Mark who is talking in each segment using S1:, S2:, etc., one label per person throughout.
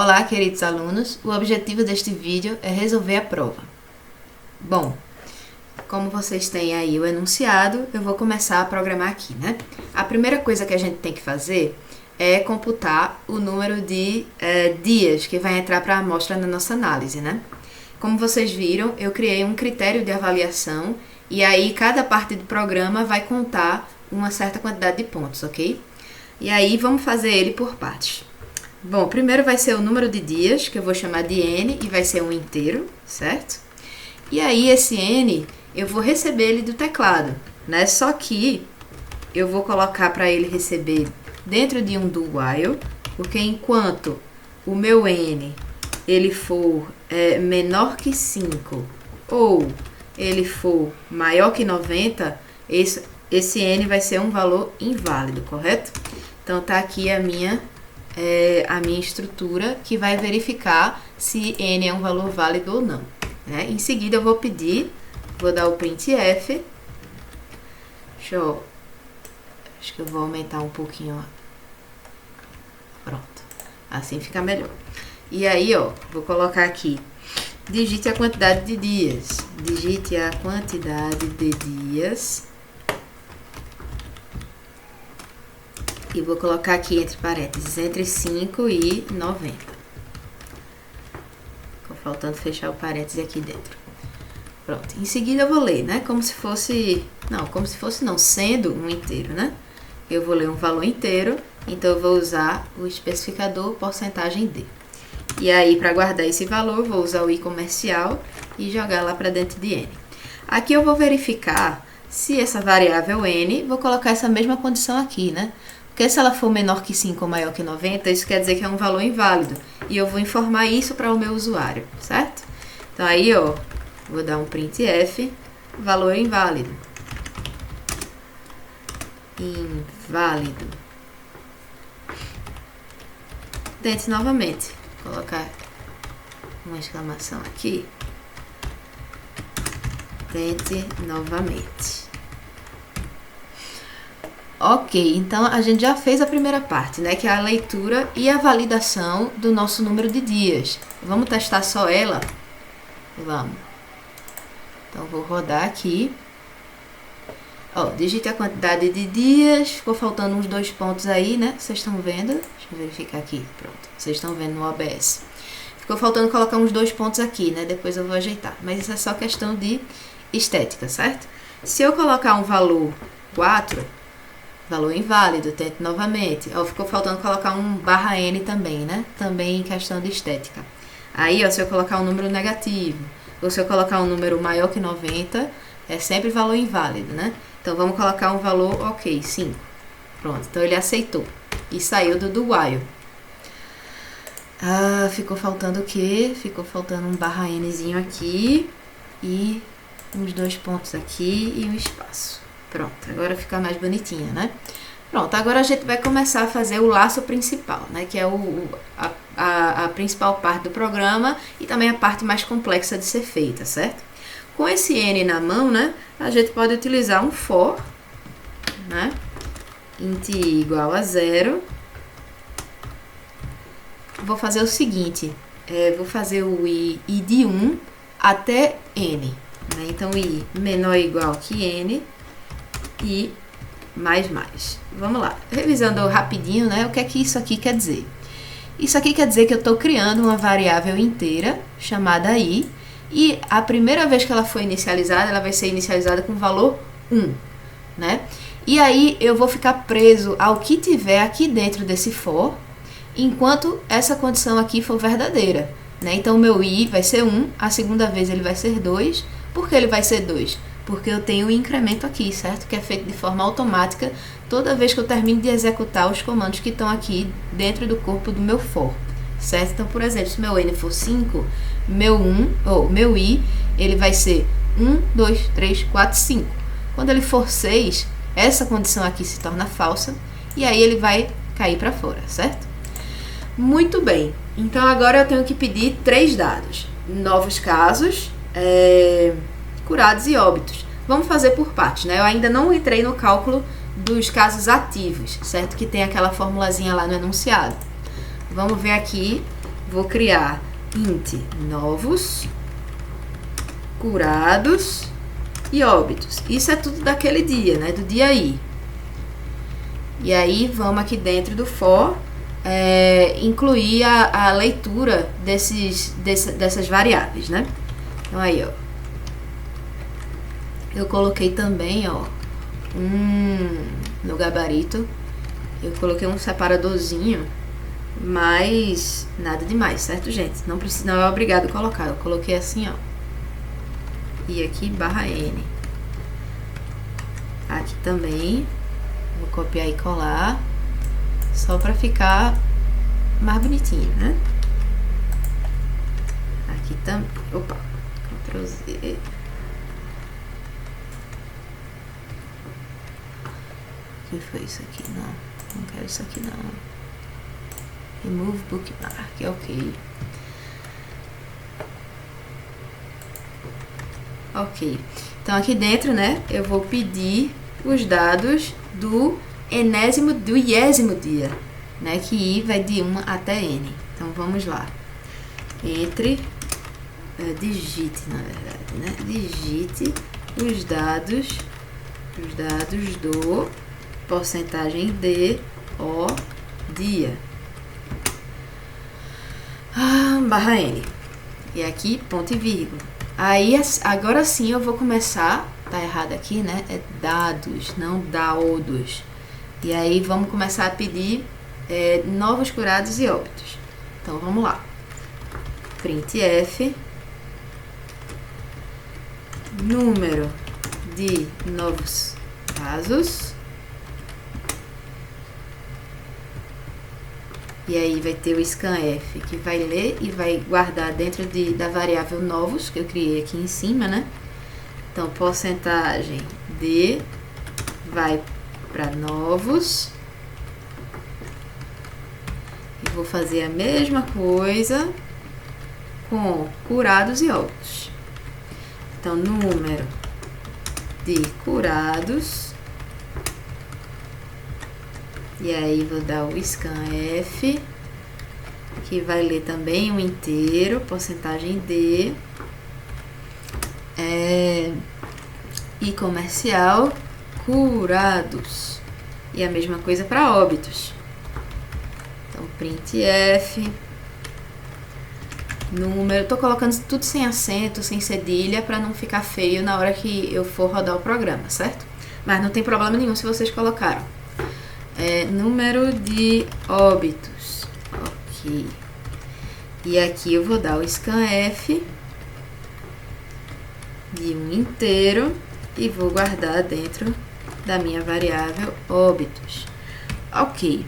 S1: Olá, queridos alunos, o objetivo deste vídeo é resolver a prova. Bom, como vocês têm aí o enunciado, eu vou começar a programar aqui, né? A primeira coisa que a gente tem que fazer é computar o número de dias que vai entrar para a amostra na nossa análise, né? Como vocês viram, eu criei um critério de avaliação e aí cada parte do programa vai contar uma certa quantidade de pontos, ok? E aí vamos fazer ele por partes. Bom, primeiro vai ser o número de dias, que eu vou chamar de N, e vai ser um inteiro, certo? E aí esse N, eu vou receber ele do teclado, né? Só que eu vou colocar para ele receber dentro de um do while, porque enquanto o meu N, ele for menor que 5, ou ele for maior que 90, esse N vai ser um valor inválido, correto? Então tá aqui a minha estrutura que vai verificar se N é um valor válido ou não, né? Em seguida eu vou dar o printf. Acho que eu vou aumentar um pouquinho, ó. Pronto, assim fica melhor. E aí, ó, vou colocar aqui, digite a quantidade de dias, digite a quantidade de dias. E vou colocar aqui entre parênteses, entre 5 e 90. Ficou faltando fechar o parênteses aqui dentro. Pronto. Em seguida eu vou ler, né? Sendo um inteiro, né? Eu vou ler um valor inteiro, então eu vou usar o especificador porcentagem D. E aí, para guardar esse valor, vou usar o i comercial e jogar lá para dentro de N. Aqui eu vou verificar se essa variável N, vou colocar essa mesma condição aqui, né? Porque se ela for menor que 5 ou maior que 90, isso quer dizer que é um valor inválido. E eu vou informar isso para o meu usuário, certo? Então aí, ó, vou dar um printf, valor inválido. Inválido. Tente novamente. Vou colocar uma exclamação aqui. Tente novamente. Ok, então a gente já fez a primeira parte, né? Que é a leitura e a validação do nosso número de dias. Vamos testar só ela? Vamos. Então, vou rodar aqui. Ó, digite a quantidade de dias. Ficou faltando uns 2 pontos aí, né? Vocês estão vendo? Deixa eu verificar aqui. Pronto, vocês estão vendo no OBS. Ficou faltando colocar uns 2 pontos aqui, né? Depois eu vou ajeitar. Mas isso é só questão de estética, certo? Se eu colocar um valor 4... valor inválido, tente novamente. Ó, ficou faltando colocar um barra N também, né? Também em questão de estética. Aí, ó, se eu colocar um número negativo, ou se eu colocar um número maior que 90, é sempre valor inválido, né? Então, vamos colocar um valor, ok, 5. Pronto, então ele aceitou. E saiu do while. Ah, ficou faltando o quê? Ficou faltando um barra Nzinho aqui. E uns 2 pontos aqui e um espaço. Pronto, agora fica mais bonitinha, né? Pronto, agora a gente vai começar a fazer o laço principal, né? Que é a principal parte do programa e também a parte mais complexa de ser feita, certo? Com esse N na mão, né? A gente pode utilizar um for, né? Int i igual a 0. Vou fazer o seguinte, vou fazer o i de 1 até N, né? Então, i menor ou igual que N, e mais. Vamos lá, revisando rapidinho, né? O que é que isso aqui quer dizer? Isso aqui quer dizer que eu estou criando uma variável inteira chamada i, e a primeira vez que ela for inicializada, ela vai ser inicializada com o valor 1, né? E aí eu vou ficar preso ao que tiver aqui dentro desse for, enquanto essa condição aqui for verdadeira, né? Então o meu i vai ser 1, a segunda vez ele vai ser 2. Por que ele vai ser 2? Porque eu tenho um incremento aqui, certo? Que é feito de forma automática toda vez que eu termino de executar os comandos que estão aqui dentro do corpo do meu for, certo? Então, por exemplo, se meu N for 5, meu I, ele vai ser 1, 2, 3, 4, 5. Quando ele for 6, essa condição aqui se torna falsa e aí ele vai cair para fora, certo? Muito bem, então agora eu tenho que pedir 3 dados. Novos casos, curados e óbitos. Vamos fazer por partes, né? Eu ainda não entrei no cálculo dos casos ativos, certo? Que tem aquela formulazinha lá no enunciado. Vamos ver aqui vou criar int novos, curados e óbitos. Isso é tudo daquele dia, né? Do dia I. E aí, vamos aqui dentro do for, incluir a leitura dessas variáveis, né? Então, aí, ó. Eu coloquei também, ó, no gabarito, eu coloquei um separadorzinho, mas nada demais, certo, gente? Não é obrigado a colocar. Eu coloquei assim, ó. E aqui, /n. Aqui também. Vou copiar e colar. Só pra ficar mais bonitinho, né? Aqui também. Opa. Ctrl Z. O que foi isso aqui? Não quero isso aqui, não. Remove bookmark. Ok. Ok. Então, aqui dentro, né, eu vou pedir os dados do enésimo, do iésimo dia, né, que I vai de 1 até N. Então, vamos lá. Digite, na verdade, né, digite os dados do porcentagem de o dia. /n. E aqui, ponto e vírgula. Aí, agora sim eu vou começar, tá errado aqui, né? É dados, não dados. E aí, vamos começar a pedir novos curados e óbitos. Então, vamos lá. Printf, número de novos casos. E aí vai ter o scanf, que vai ler e vai guardar dentro da variável novos, que eu criei aqui em cima, né? Então, porcentagem de vai para novos. E vou fazer a mesma coisa com curados e óbitos. Então, número de curados. E aí, vou dar o scanf, que vai ler também um inteiro, porcentagem de, e comercial, curados. E a mesma coisa para óbitos. Então, printf, número, tô colocando tudo sem acento, sem cedilha, para não ficar feio na hora que eu for rodar o programa, certo? Mas não tem problema nenhum se vocês colocaram. Número de óbitos. Ok. E aqui eu vou dar o scanf de um inteiro e vou guardar dentro da minha variável óbitos. Ok.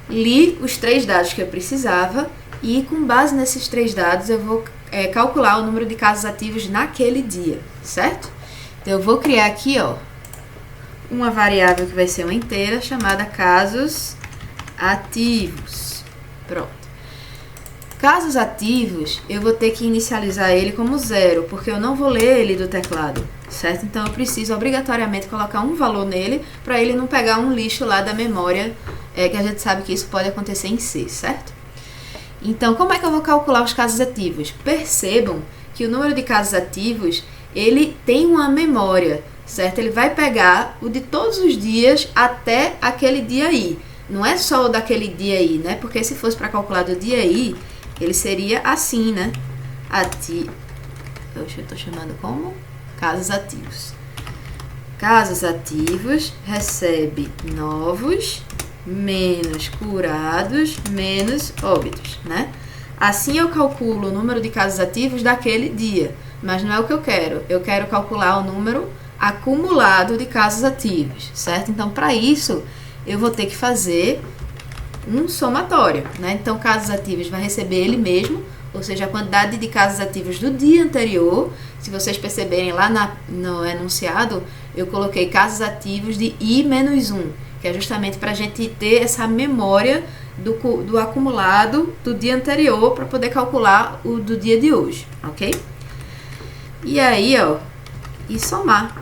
S1: Li os 3 dados que eu precisava e com base nesses 3 dados eu vou calcular o número de casos ativos naquele dia, certo? Então eu vou criar aqui, ó, uma variável que vai ser uma inteira chamada casos ativos. Pronto. Casos ativos, eu vou ter que inicializar ele como 0, porque eu não vou ler ele do teclado, certo? Então, eu preciso obrigatoriamente colocar um valor nele, para ele não pegar um lixo lá da memória, que a gente sabe que isso pode acontecer em C, certo? Então, como é que eu vou calcular os casos ativos? Percebam que o número de casos ativos, ele tem uma memória, certo? Ele vai pegar o de todos os dias até aquele dia I. Não é só o daquele dia I, né? Porque se fosse para calcular do dia I, ele seria assim, né? Eu estou chamando como? Casos ativos. Casos ativos recebe novos menos curados menos óbitos, né? Assim eu calculo o número de casos ativos daquele dia, mas não é o que eu quero. Eu quero calcular o número acumulado de casos ativos, certo? Então, para isso, eu vou ter que fazer um somatório, né? Então, casos ativos vai receber ele mesmo, ou seja, a quantidade de casos ativos do dia anterior. Se vocês perceberem lá no enunciado, eu coloquei casos ativos de I-1, que é justamente para a gente ter essa memória do acumulado do dia anterior para poder calcular o do dia de hoje, ok? E aí, ó, e somar.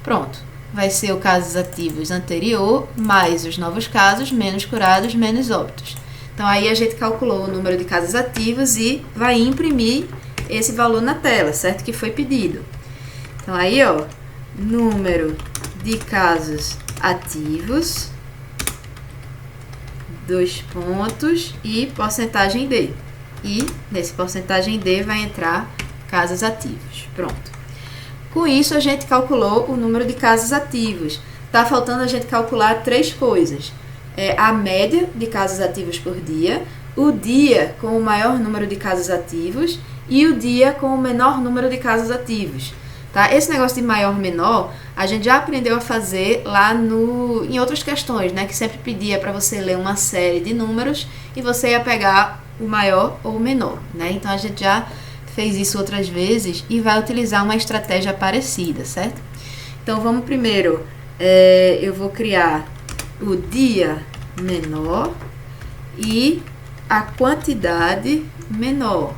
S1: Pronto. Vai ser o casos ativos anterior mais os novos casos, menos curados, menos óbitos. Então, Então, aí a gente calculou o número de casos ativos e vai imprimir esse valor na tela, certo? Que foi pedido. Então, aí, ó, número de casos ativos, 2 pontos e porcentagem D. E nesse porcentagem D vai entrar casos ativos. Pronto. Com isso, a gente calculou o número de casos ativos. Tá faltando a gente calcular 3 coisas. A média de casos ativos por dia, o dia com o maior número de casos ativos e o dia com o menor número de casos ativos. Tá? Esse negócio de maior menor, a gente já aprendeu a fazer lá em outras questões, né? Que sempre pedia para você ler uma série de números e você ia pegar o maior ou o menor, né? Então, a gente já fez isso outras vezes e vai utilizar uma estratégia parecida, certo? Então, vamos primeiro, eu vou criar o dia menor e a quantidade menor.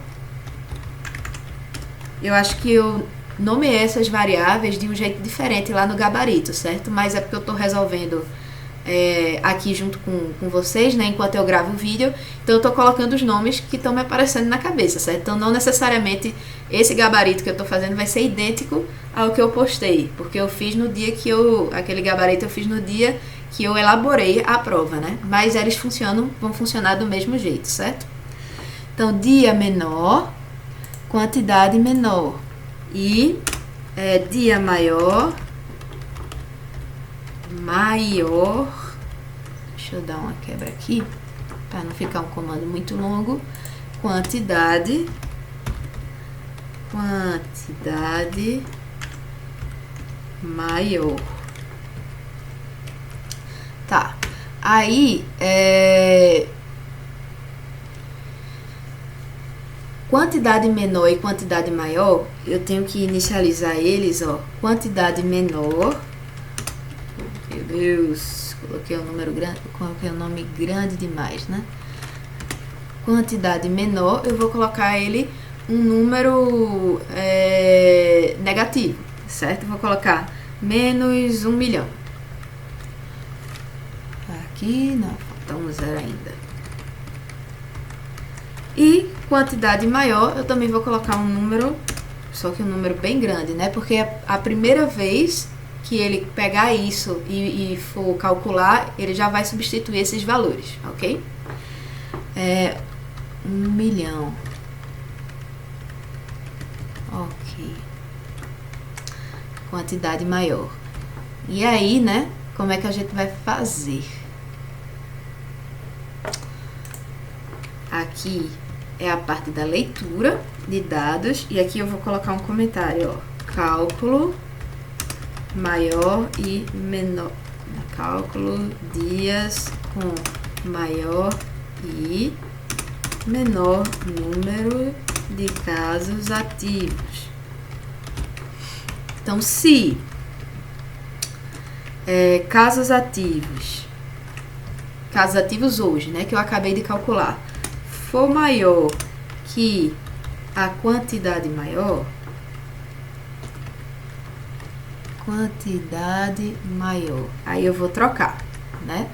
S1: Eu acho que eu nomeei essas variáveis de um jeito diferente lá no gabarito, certo? Mas é porque eu estou resolvendo aqui junto com vocês, né? Enquanto eu gravo o vídeo. Então, eu estou colocando os nomes que estão me aparecendo na cabeça, certo? Então, não necessariamente esse gabarito que eu estou fazendo vai ser idêntico ao que eu postei. Porque eu fiz no dia que aquele gabarito eu fiz no dia que eu elaborei a prova, né? Mas eles vão funcionar do mesmo jeito, certo? Então, dia menor, quantidade menor. E dia maior, deixa eu dar uma quebra aqui, para não ficar um comando muito longo, quantidade maior. Tá, aí, quantidade menor e quantidade maior, eu tenho que inicializar eles, ó, quantidade menor, meu Deus, coloquei um número grande, coloquei um nome grande demais, né? Quantidade menor, eu vou colocar ele um número negativo, certo? Vou colocar menos 1 milhão. Aqui, não, falta um zero ainda. E quantidade maior, eu também vou colocar um número, só que um número bem grande, né? Porque a primeira vez que ele pegar isso e for calcular, ele já vai substituir esses valores, ok? 1 milhão. Ok. Quantidade maior. E aí, né? Como é que a gente vai fazer? Aqui é a parte da leitura de dados. E aqui eu vou colocar um comentário, ó. Cálculo maior e menor. Cálculo dias com maior e menor número de casos ativos. Então, se casos ativos hoje, né, que eu acabei de calcular, for maior que a quantidade maior, aí eu vou trocar, né?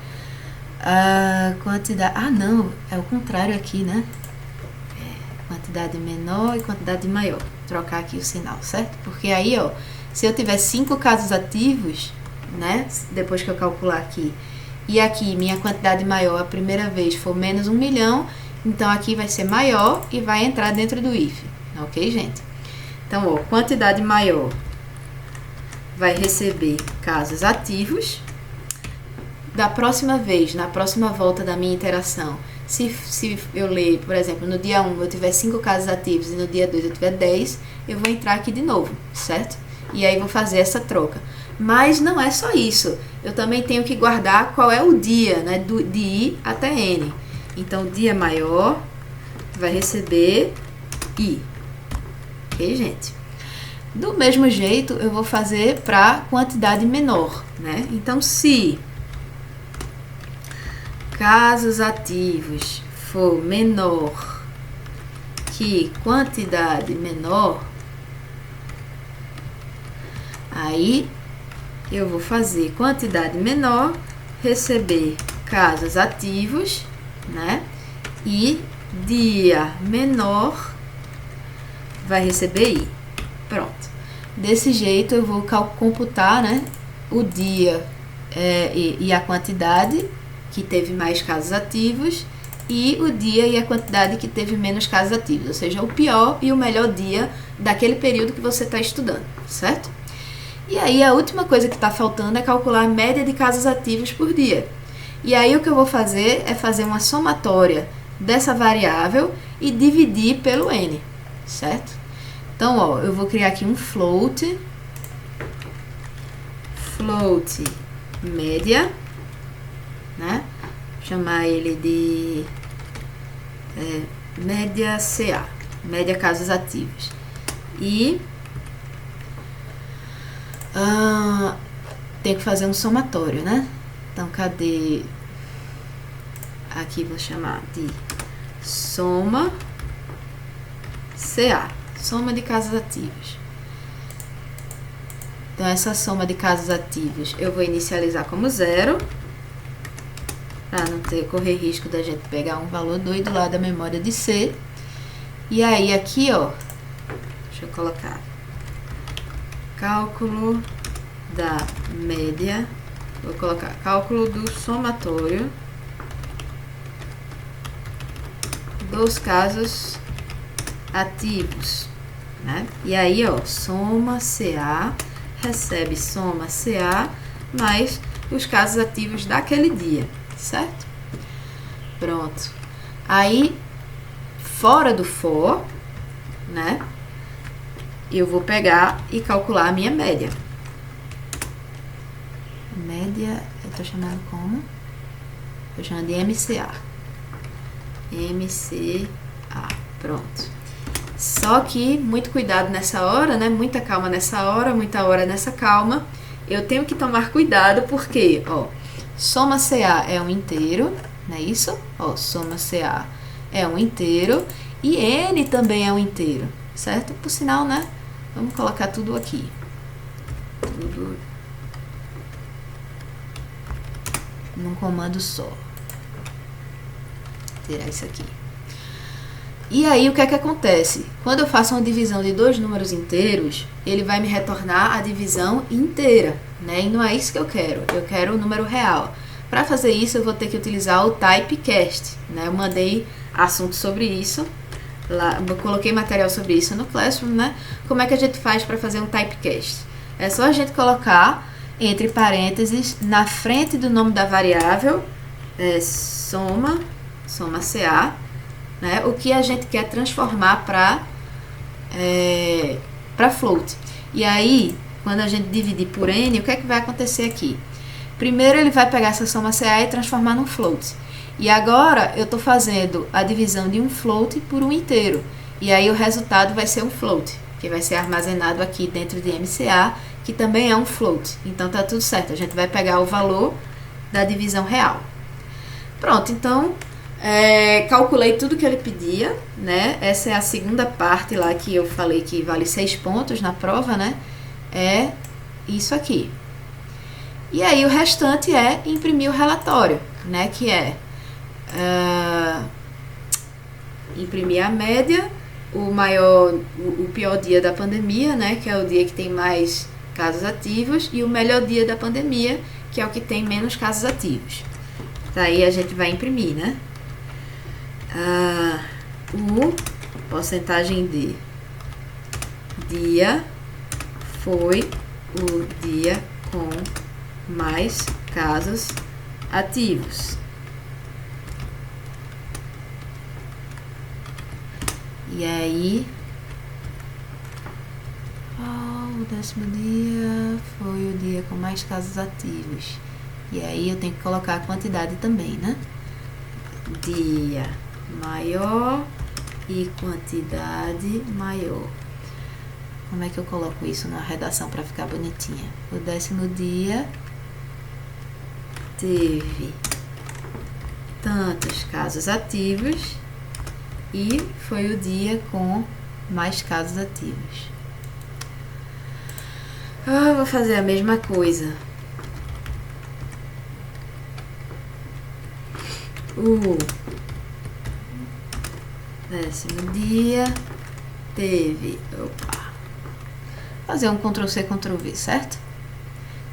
S1: Não, é o contrário aqui, né? Quantidade menor e quantidade maior. Trocar aqui o sinal, certo? Porque aí, ó, se eu tiver 5 casos ativos, né? Depois que eu calcular aqui, e aqui minha quantidade maior a primeira vez for menos 1 milhão, então aqui vai ser maior e vai entrar dentro do if. Ok, gente? Então, ó, quantidade maior vai receber casos ativos. Da próxima vez, na próxima volta da minha interação, se eu ler, por exemplo, no dia 1 eu tiver 5 casos ativos e no dia 2 eu tiver 10, eu vou entrar aqui de novo, certo? E aí vou fazer essa troca. Mas não é só isso. Eu também tenho que guardar qual é o dia, né? De I até N. Então, dia maior vai receber I. Ok, gente? Do mesmo jeito, eu vou fazer para quantidade menor, né? Então, se casos ativos for menor que quantidade menor, aí eu vou fazer quantidade menor receber casos ativos, né? E dia menor vai receber I. Pronto. Desse jeito eu vou computar, né, o dia e a quantidade que teve mais casos ativos e o dia e a quantidade que teve menos casos ativos, ou seja, o pior e o melhor dia daquele período que você está estudando, certo? E aí a última coisa que está faltando é calcular a média de casos ativos por dia. E aí o que eu vou fazer é fazer uma somatória dessa variável e dividir pelo n, certo? Então, ó, eu vou criar aqui um float média, né? Vou chamar ele de média CA, média casos ativos. E tem que fazer um somatório, né? Então, cadê? Aqui vou chamar de soma CA, soma de casos ativos. Então, essa soma de casos ativos eu vou inicializar como 0, para não correr risco da gente pegar um valor doido lá da memória de C. E aí, aqui, ó, deixa eu colocar cálculo da média, vou colocar cálculo do somatório dos casos ativos, né? E aí, ó, soma CA recebe soma CA mais os casos ativos daquele dia, certo? Pronto. Aí, fora do for, né, eu vou pegar e calcular a minha média. Média, eu tô chamando como? Tô chamando de MCA. MCA, pronto. Só que, muito cuidado nessa hora, né? Muita calma nessa hora, muita hora nessa calma. Eu tenho que tomar cuidado porque, ó, soma CA é um inteiro, não é isso? Ó, soma CA é um inteiro e N também é um inteiro, certo? Por sinal, né? Vamos colocar tudo aqui. Tudo num comando só. Tirar isso aqui. E aí, o que é que acontece? Quando eu faço uma divisão de dois números inteiros, ele vai me retornar a divisão inteira, né? E não é isso que eu quero. Eu quero o número real. Para fazer isso, eu vou ter que utilizar o typecast, né? Eu mandei assunto sobre isso, lá, eu coloquei material sobre isso no Classroom, né? Como é que a gente faz para fazer um typecast? É só a gente colocar entre parênteses, na frente do nome da variável, soma CA, né, o que a gente quer transformar para float. E aí, quando a gente dividir por n, o que é que vai acontecer aqui? Primeiro ele vai pegar essa soma CA e transformar num float. E agora eu estou fazendo a divisão de um float por um inteiro. E aí o resultado vai ser um float, que vai ser armazenado aqui dentro de MCA, que também é um float. Então tá tudo certo, a gente vai pegar o valor da divisão real. Pronto, então calculei tudo que ele pedia, né? Essa é a segunda parte lá que eu falei que vale 6 pontos na prova, né? É isso aqui. E aí o restante é imprimir o relatório, né? Que é imprimir a média, o pior dia da pandemia, né? Que é o dia que tem mais casos ativos, e o melhor dia da pandemia, que é o que tem menos casos ativos. Daí a gente vai imprimir, né? O porcentagem de dia foi o dia com mais casos ativos. E aí, o 10º dia foi o dia com mais casos ativos. E aí eu tenho que colocar a quantidade também, né? Dia maior e quantidade maior. Como é que eu coloco isso na redação para ficar bonitinha? O 10º dia teve tantos casos ativos e foi o dia com mais casos ativos. Vou fazer a mesma coisa. O 10º dia, teve... Opa! Fazer um Ctrl+C, Ctrl+V, certo?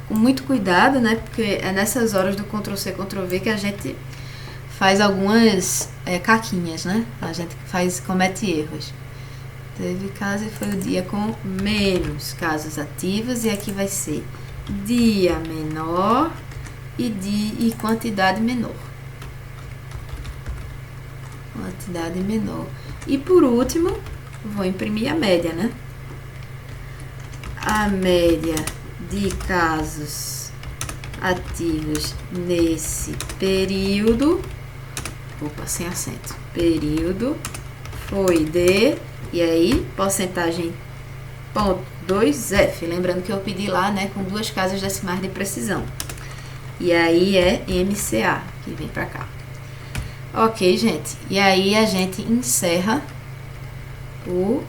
S1: Com muito cuidado, né? Porque é nessas horas do Ctrl+C, Ctrl+V que a gente faz algumas caquinhas, né? A gente comete erros. Teve caso e foi o dia com menos casos ativos. E aqui vai ser dia menor e quantidade menor. Quantidade menor. E por último, vou imprimir a média, né? A média de casos ativos nesse período, opa, sem acento, período, foi de, e aí, porcentagem 0,2F, lembrando que eu pedi lá, né, com 2 casas decimais de precisão. E aí é MCA, que vem pra cá. Ok, gente, e aí a gente encerra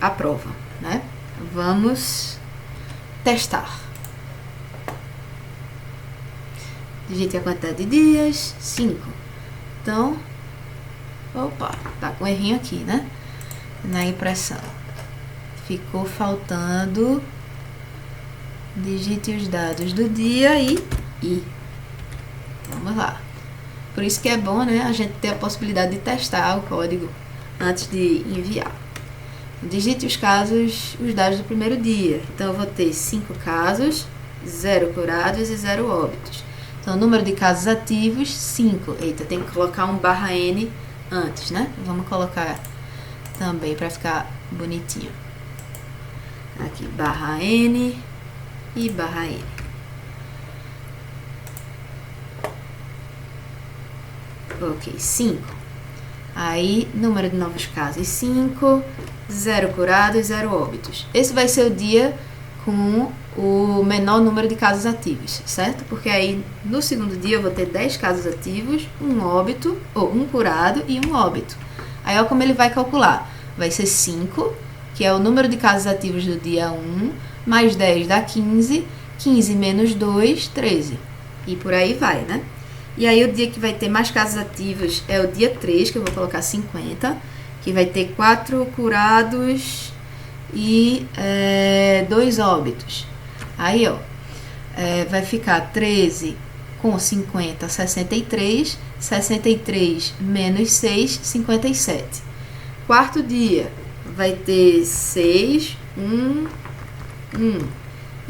S1: a prova, né? Vamos testar. Digite a quantidade de dias, 5. Então, opa, tá com errinho aqui, né? Na impressão. Ficou faltando. Digite os dados do dia e. Vamos lá. Por isso que é bom, né? A gente ter a possibilidade de testar o código antes de enviar. Digite os dados do primeiro dia. Então, eu vou ter 5 casos, 0 curados e 0 óbitos. Então, número de casos ativos, 5. Eita, tem que colocar um /N antes, né? Vamos colocar também para ficar bonitinho. Aqui, /N e /N. Ok, 5. Aí, número de novos casos, 5. 0 curados e 0 óbitos. Esse vai ser o dia com o menor número de casos ativos, certo? Porque aí no segundo dia eu vou ter 10 casos ativos, 1 óbito, ou 1 curado e 1 óbito. Aí olha como ele vai calcular. Vai ser 5, que é o número de casos ativos do dia 1, mais 10 dá 15, 15 menos 2, 13. E por aí vai, né? E aí o dia que vai ter mais casos ativos é o dia 3, que eu vou colocar 50, que vai ter 4 curados e 2 óbitos. Aí, ó, vai ficar 13 com 50, 63, 63 menos 6, 57. Quarto dia vai ter 6, 1, 1.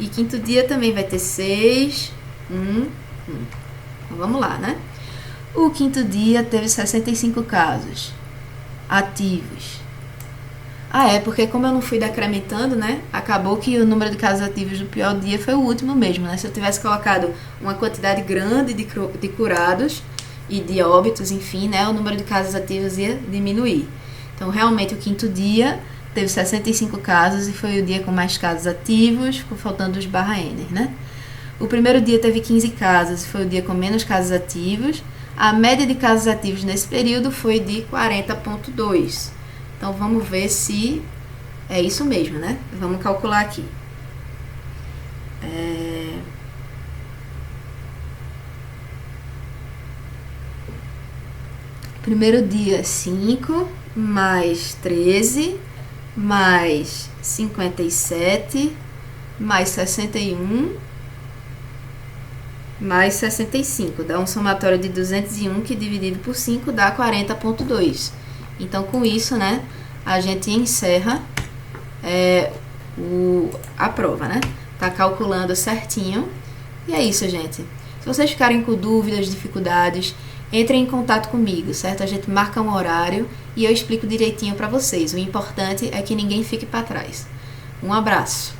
S1: E quinto dia também vai ter 6, 1, 1. Então, vamos lá, né? O quinto dia teve 65 casos ativos. Porque como eu não fui decrementando, né? Acabou que o número de casos ativos do pior dia foi o último mesmo, né? Se eu tivesse colocado uma quantidade grande de curados e de óbitos, enfim, né? O número de casos ativos ia diminuir. Então, realmente, o quinto dia teve 65 casos e foi o dia com mais casos ativos, ficou faltando os /N, né? O primeiro dia teve 15 casos e foi o dia com menos casos ativos. A média de casos ativos nesse período foi de 40,2. Então, vamos ver se é isso mesmo, né? Vamos calcular aqui. Primeiro dia, 5, mais 13, mais 57, mais 61, mais 65. Dá um somatório de 201, que dividido por 5 dá 40,2. Então, com isso, né, a gente encerra a prova, né? Tá calculando certinho. E é isso, gente. Se vocês ficarem com dúvidas, dificuldades, entrem em contato comigo, certo? A gente marca um horário e eu explico direitinho para vocês. O importante é que ninguém fique para trás. Um abraço.